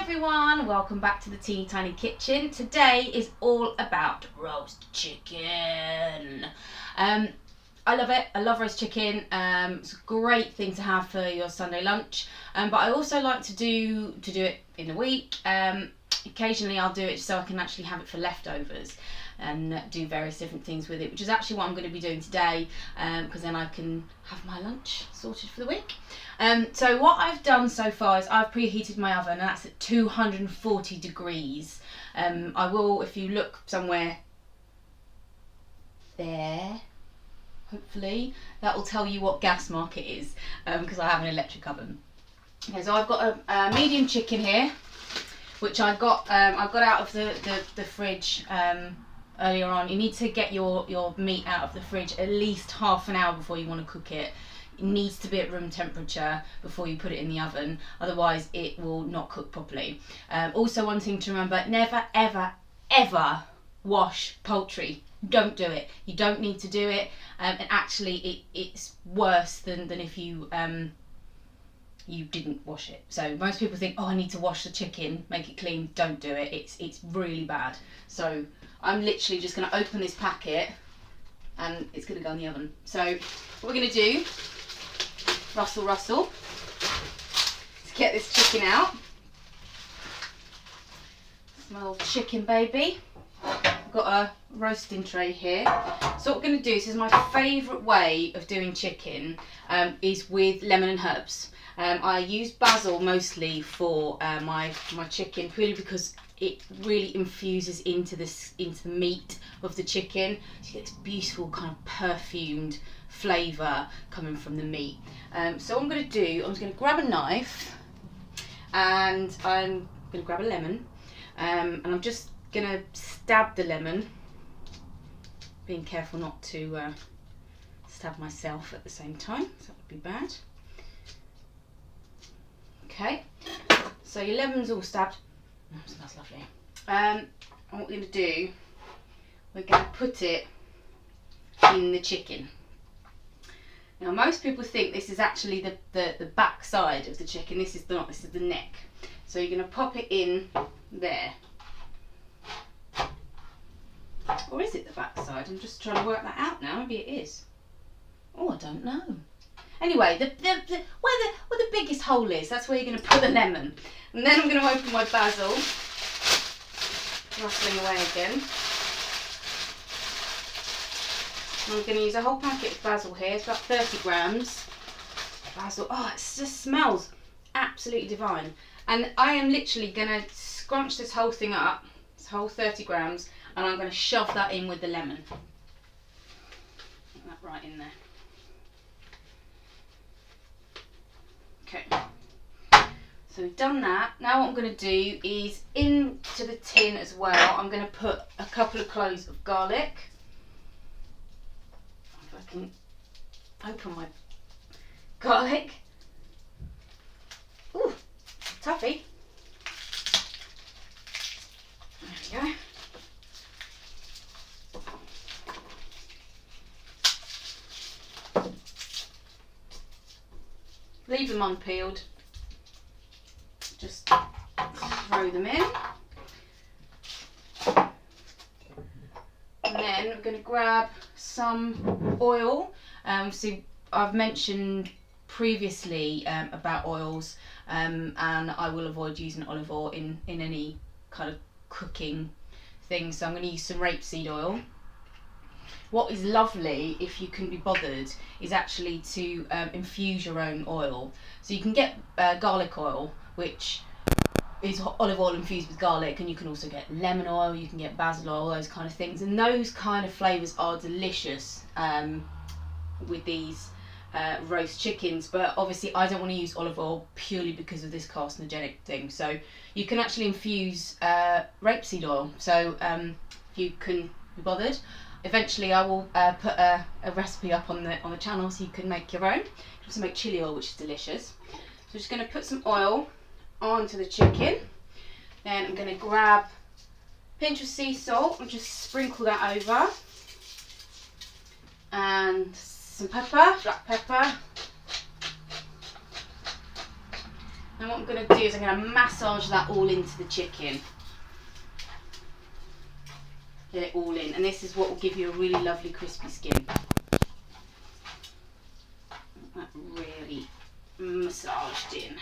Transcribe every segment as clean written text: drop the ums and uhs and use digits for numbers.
everyone, welcome back to the Teeny Tiny Kitchen. Today is all about roast chicken. I love it. I love roast chicken. It's a great thing to have for your Sunday lunch. But I also like to do it in the week. Occasionally I'll do it so I can actually have it for leftovers and do various different things with it, which is actually what I'm going to be doing today, because then I can have my lunch sorted for the week. So what I've done so far is I've preheated my oven, and that's at 240 degrees. I will, if you look somewhere there, hopefully, that will tell you what gas mark it is, because I have an electric oven. Okay, so I've got a medium chicken here, which I got out of the fridge earlier on. You need to get your meat out of the fridge at least half an hour before you want to cook it. It needs to be at room temperature before you put it in the oven, otherwise it will not cook properly. Also, one thing to remember: never ever ever wash poultry. Don't do it. You don't need to do it, and actually it's worse than if you didn't wash it. So most people think, oh, I need to wash the chicken, make it clean. Don't do it. It's really bad. So I'm literally just going to open this packet and it's going to go in the oven. So what we're going to do, rustle to get this chicken out. Smell chicken, baby. I've got a roasting tray here. So what we're going to do, this is my favourite way of doing chicken, is with lemon and herbs. I use basil mostly for my chicken, purely because it really infuses into the meat of the chicken. So you get this beautiful kind of perfumed flavour coming from the meat. So what I'm going to do, I'm just going to grab a knife and I'm going to grab a lemon, and I'm just going to stab the lemon, being careful not to stab myself at the same time, so that would be bad. Okay, so your lemon's all stabbed. Oh, it smells lovely. And what we're going to do, we're going to put it in the chicken. Now most people think this is actually the back side of the chicken. This is not, this is the neck. So you're going to pop it in there. Or is it the back side? I'm just trying to work that out now. Maybe it is. Oh, I don't know. Anyway, where the biggest hole is, that's where you're going to put the lemon. And then I'm going to open my basil. Rustling away again. And I'm going to use a whole packet of basil here. It's about 30 grams. Basil, oh, it just smells absolutely divine. And I am literally going to scrunch this whole thing up, this whole 30 grams, and I'm going to shove that in with the lemon. Put that right in there. Okay, so we've done that. Now what I'm going to do is, into the tin as well, I'm going to put a couple of cloves of garlic. If I can open my garlic. Ooh, toughy. There we go. Leave them unpeeled, just throw them in, and then we're going to grab some oil. So I've mentioned previously about oils, and I will avoid using olive oil in any kind of cooking thing, so I'm going to use some rapeseed oil. What is lovely, if you can be bothered, is actually to infuse your own oil. So you can get garlic oil, which is olive oil infused with garlic, and you can also get lemon oil, you can get basil oil, those kind of things. And those kind of flavours are delicious with these roast chickens. But obviously I don't want to use olive oil purely because of this carcinogenic thing. So you can actually infuse rapeseed oil. So if you can be bothered, eventually I will put a recipe up on the channel so you can make your own. You can also make chili oil, which is delicious. So I'm just going to put some oil onto the chicken. Then I'm going to grab a pinch of sea salt and just sprinkle that over. And some pepper, black pepper. And what I'm going to do is I'm going to massage that all into the chicken. Get it all in, and this is what will give you a really lovely crispy skin. That really massaged in.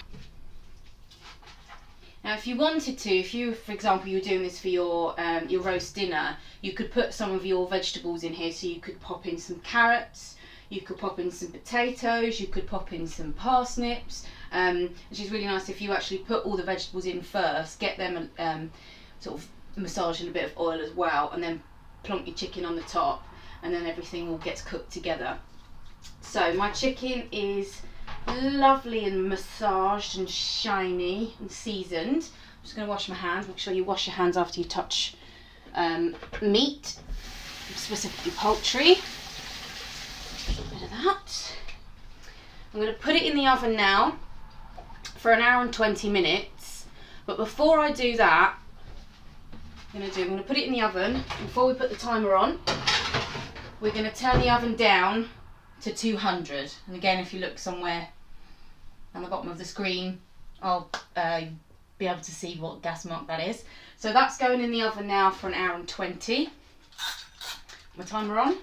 Now if you wanted to, if you, for example, you were doing this for your roast dinner, you could put some of your vegetables in here. So you could pop in some carrots, you could pop in some potatoes, you could pop in some parsnips, which is really nice if you actually put all the vegetables in first, get them sort of massaged in a bit of oil as well, and then plonk your chicken on the top, and then everything all gets cooked together. So my chicken is lovely and massaged and shiny and seasoned. I'm just going to wash my hands. Make sure you wash your hands after you touch meat, specifically poultry. A bit of that. I'm going to put it in the oven now for an hour and 20 minutes. But before I do that, I'm going to put it in the oven. Before we put the timer on, we're going to turn the oven down to 200. And again, if you look somewhere on the bottom of the screen, I'll be able to see what gas mark that is. So that's going in the oven now for an hour and 20. My timer on.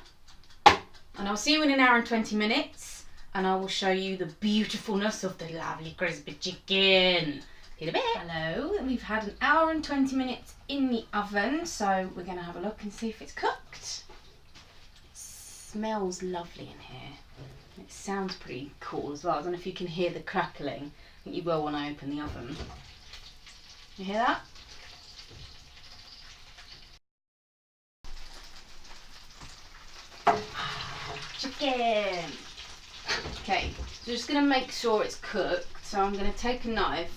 And I'll see you in an hour and 20 minutes, and I will show you the beautifulness of the lovely crispy chicken. In a bit. Hello, we've had an hour and 20 minutes in the oven, so we're going to have a look and see if it's cooked. It smells lovely in here. It sounds pretty cool as well. I don't know if you can hear the crackling. I think you will when I open the oven. You hear that? Chicken! Okay, so just going to make sure it's cooked. So I'm going to take a knife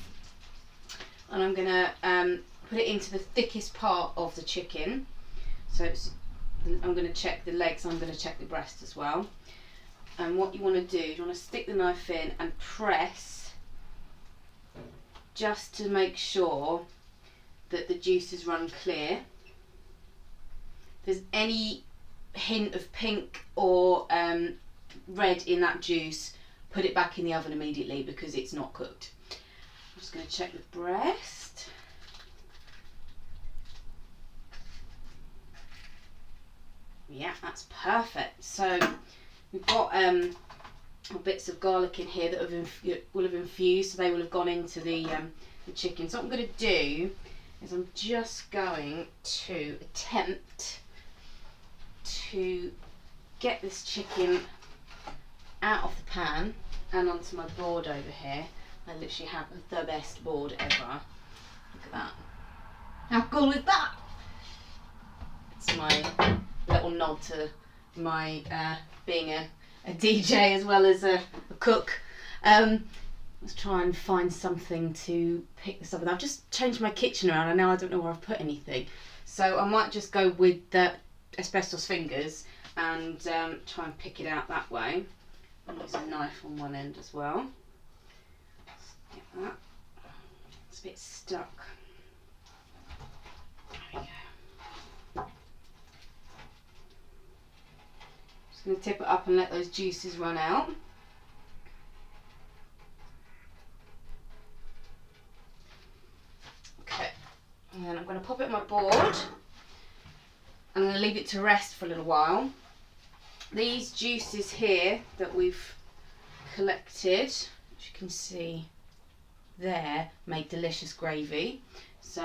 and I'm going to put it into the thickest part of the chicken. So I'm going to check the legs, I'm going to check the breast as well. And what you want to do is you want to stick the knife in and press just to make sure that the juices run clear. If there's any hint of pink or red in that juice, put it back in the oven immediately because it's not cooked. I'm just going to check the breast. Yeah, that's perfect. So we've got bits of garlic in here that will have infused, so they will have gone into the chicken. So what I'm going to do is I'm just going to attempt to get this chicken out of the pan and onto my board over here. I literally have the best board ever. Look at that. How cool is that? It's my little nod to my being a DJ as well as a cook. Let's try and find something to pick this up with. I've just changed my kitchen around and now I don't know where I've put anything. So I might just go with the asbestos fingers and try and pick it out that way. I'll use a knife on one end as well. Let's get that. It's a bit stuck. There we go. Just going to tip it up and let those juices run out. Okay, and then I'm going to pop it on my board. I'm going to leave it to rest for a little while. These juices here that we've collected, as you can see there, make delicious gravy. So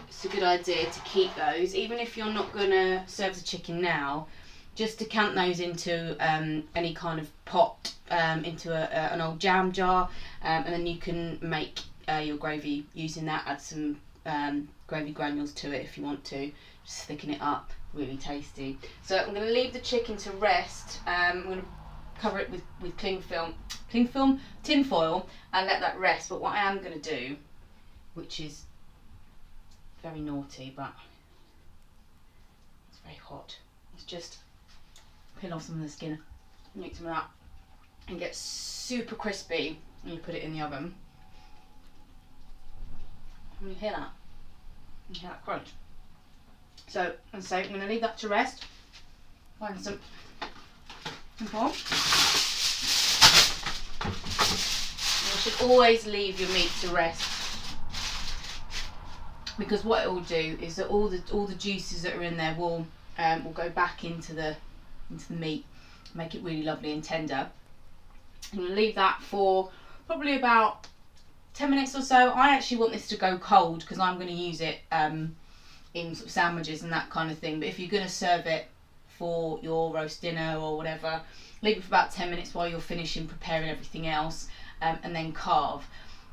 it's a good idea to keep those, even if you're not going to serve the chicken now, just decant those into any kind of pot, into an old jam jar, and then you can make your gravy using that. Add some gravy granules to it if you want to, just thicken it up. Really tasty. So I'm going to leave the chicken to rest. I'm going to cover it with tin foil, and let that rest. But what I am going to do, which is very naughty, but it's very hot, is just peel off some of the skin, make some of that, and get super crispy when you put it in the oven. And you hear that? You hear that crunch? So, as I say, I'm going to leave that to rest. Find some foil. should always leave your meat to rest, because what it will do is that all the juices that are in there will go back into the meat, make it really lovely and tender. I'm going to leave that for probably about 10 minutes or so. I actually want this to go cold because I'm going to use it in sort of sandwiches and that kind of thing. But if you're going to serve it for your roast dinner or whatever, leave it for about 10 minutes while you're finishing preparing everything else, and then carve.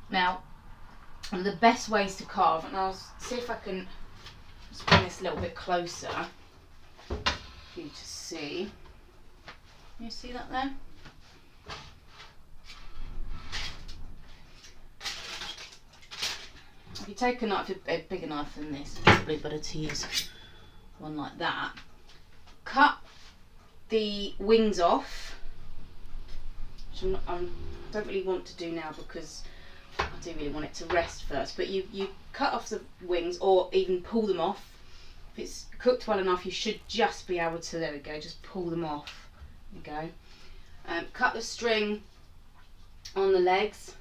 Now, one of the best ways to carve, and I'll see if I can just bring this a little bit closer for you to see. You see that there? If you take a knife, a bigger knife than this, it's probably better to use one like that. Cut the wings off, which I don't really want to do now because I do really want it to rest first. But you cut off the wings, or even pull them off. If it's cooked well enough, you should just be able to, there we go, just pull them off. There we go. Cut the string on the legs.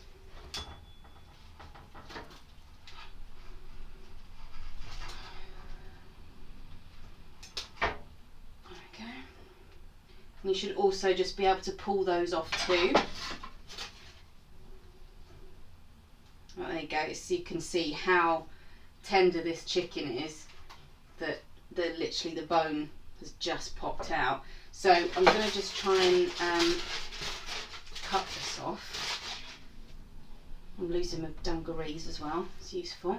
You should also just be able to pull those off too. Right, there you go, so you can see how tender this chicken is, that literally the bone has just popped out. So I'm going to just try and cut this off. I'm losing my dungarees as well, it's useful.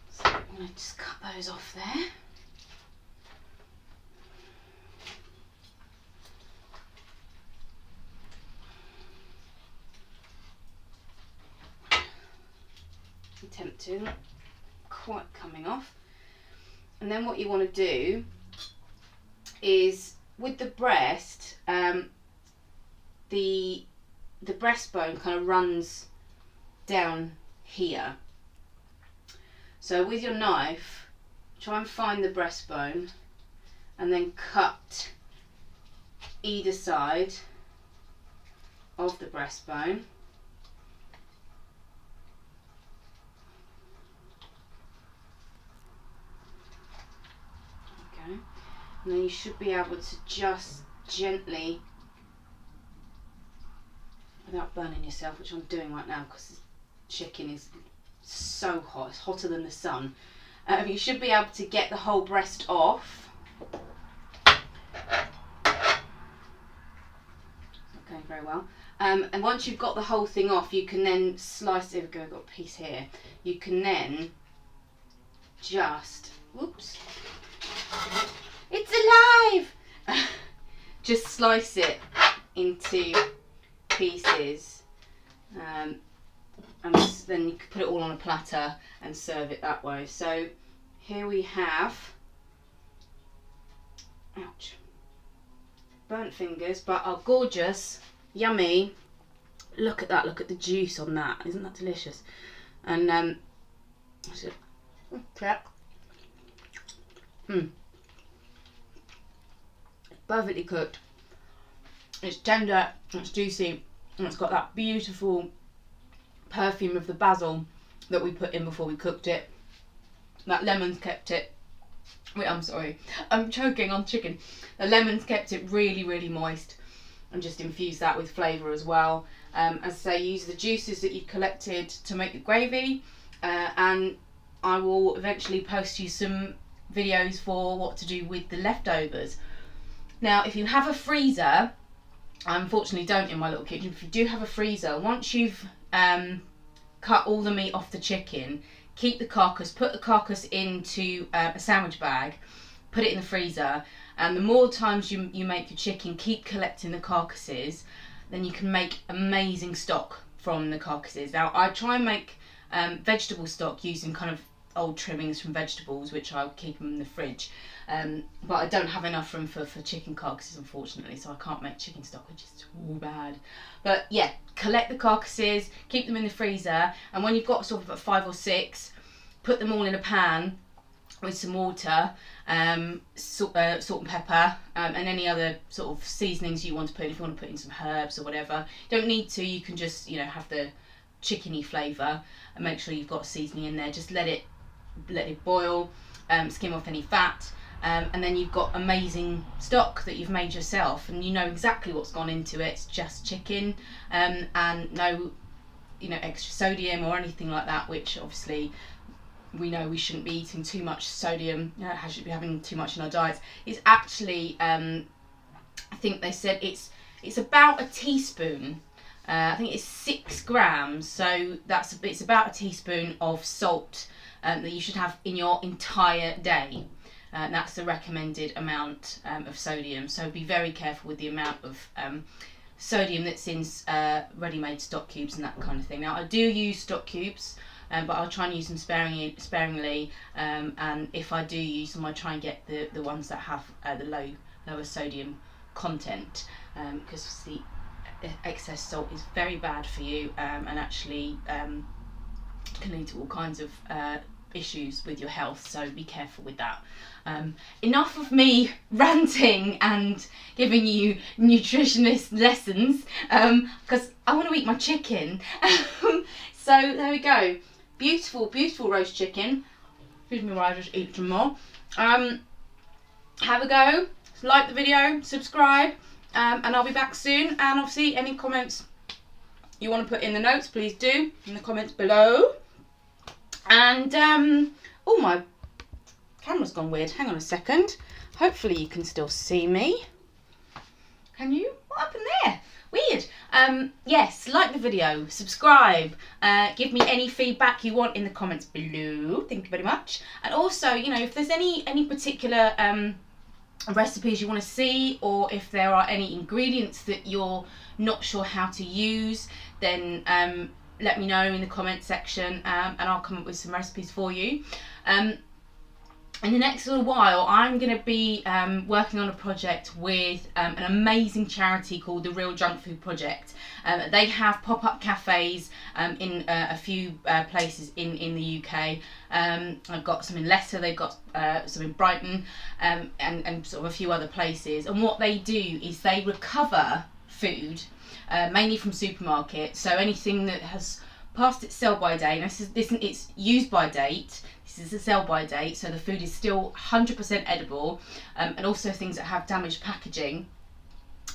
So I'm going to just cut those off there. Attempt to, not quite coming off. And then what you want to do is, with the breast, the breastbone kind of runs down here. So with your knife, try and find the breastbone and then cut either side of the breastbone. And then you should be able to just gently, without burning yourself, which I'm doing right now because the chicken is so hot, it's hotter than the sun. You should be able to get the whole breast off. Okay, very well. And once you've got the whole thing off, you can then slice it. I've got a piece here. You can then just, whoops. It's alive! Just slice it into pieces, and then you can put it all on a platter and serve it that way. So here we have, ouch, burnt fingers, but our gorgeous, yummy, look at that, look at the juice on that, isn't that delicious? And perfectly cooked. It's tender, it's juicy, and it's got that beautiful perfume of the basil that we put in before we cooked it. That lemon's kept it, wait, I'm sorry, I'm choking on chicken. The lemon's kept it really, really moist, and just infuse that with flavour as well. As I say, use the juices that you've collected to make the gravy, and I will eventually post you some videos for what to do with the leftovers. Now, if you have a freezer, I unfortunately don't in my little kitchen, if you do have a freezer, once you've cut all the meat off the chicken, keep the carcass, put the carcass into a sandwich bag, put it in the freezer, and the more times you make your chicken, keep collecting the carcasses, then you can make amazing stock from the carcasses. Now, I try and make vegetable stock using kind of old trimmings from vegetables, which I'll keep them in the fridge. But I don't have enough room for chicken carcasses, unfortunately, so I can't make chicken stock, which is too bad. But yeah, collect the carcasses, keep them in the freezer, and when you've got sort of 5 or 6, put them all in a pan with some water, salt and pepper, and any other sort of seasonings you want to put in. If you want to put in some herbs or whatever, you don't need to. You can just, you know, have the chickeny flavour and make sure you've got seasoning in there. Just let it boil, skim off any fat, and then you've got amazing stock that you've made yourself, and you know exactly what's gone into it. It's just chicken, and no, you know, extra sodium or anything like that, which obviously we know we shouldn't be eating too much sodium, should be having too much in our diets. It's actually, I think they said it's about a teaspoon. I think it's 6 grams, so it's about a teaspoon of salt that you should have in your entire day. That's the recommended amount of sodium. So be very careful with the amount of sodium that's in ready-made stock cubes and that kind of thing. Now I do use stock cubes, but I'll try and use them sparingly. And if I do use them, I try and get the ones that have the lower sodium content, because the excess salt is very bad for you, and actually can lead to all kinds of issues with your health, so be careful with that. Enough of me ranting and giving you nutritionist lessons, because I want to eat my chicken. So there we go, beautiful roast chicken. Excuse me while I just eat some more. Have a go, like the video, subscribe, and I'll be back soon. And obviously any comments you want to put in the notes, please do in the comments below. And oh, my camera's gone weird. Hang on a second. Hopefully you can still see me. Can you? What happened there? Weird. Yes, like the video, subscribe, give me any feedback you want in the comments below. Thank you very much. And also, you know, if there's any particular recipes you want to see, or if there are any ingredients that you're not sure how to use, then let me know in the comment section, and I'll come up with some recipes for you. In the next little while, I'm going to be working on a project with an amazing charity called the Real Junk Food Project. They have pop-up cafes in a few places in the UK. I've got some in Leicester, they've got some in Brighton, and sort of a few other places. And what they do is they recover food, mainly from supermarkets. So anything that has passed its sell-by date, and it's use by date. This is a sell-by date, so the food is still 100% edible, and also things that have damaged packaging.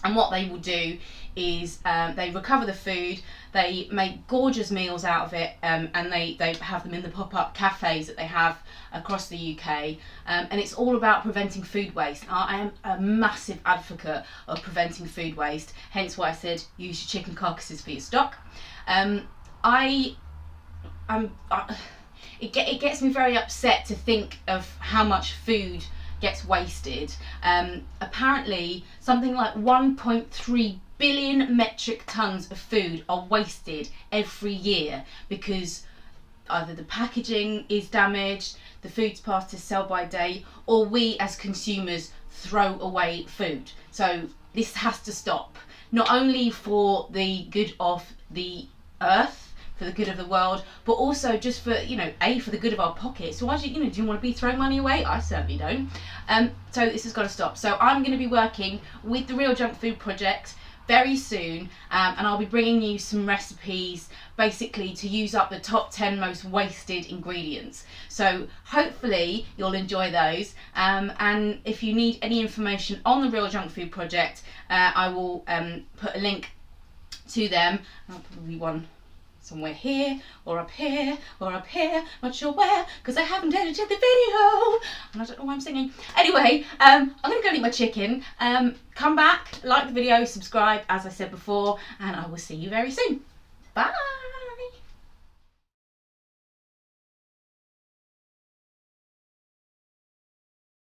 And what they will do is they recover the food, they make gorgeous meals out of it, and they have them in the pop-up cafes that they have across the UK, and it's all about preventing food waste. I am a massive advocate of preventing food waste, hence why I said use your chicken carcasses for your stock. It gets me very upset to think of how much food gets wasted. Apparently something like 1.3 billion metric tons of food are wasted every year because either the packaging is damaged, the food's past its sell-by date, or we as consumers throw away food. So this has to stop, not only for the good of the earth, for the good of the world, but also just for, you know, for the good of our pockets. So why do you want to be throwing money away? I certainly don't. So this has got to stop. So I'm going to be working with the Real Junk Food Project very soon, and I'll be bringing you some recipes basically to use up the top 10 most wasted ingredients. So hopefully you'll enjoy those, and if you need any information on the Real Junk Food Project, I will put a link to them. I'll probably one somewhere here, or up here, or up here, not sure where, because I haven't edited the video, and I don't know why I'm singing. Anyway, I'm going to go eat my chicken. Come back, like the video, subscribe, as I said before, and I will see you very soon. Bye!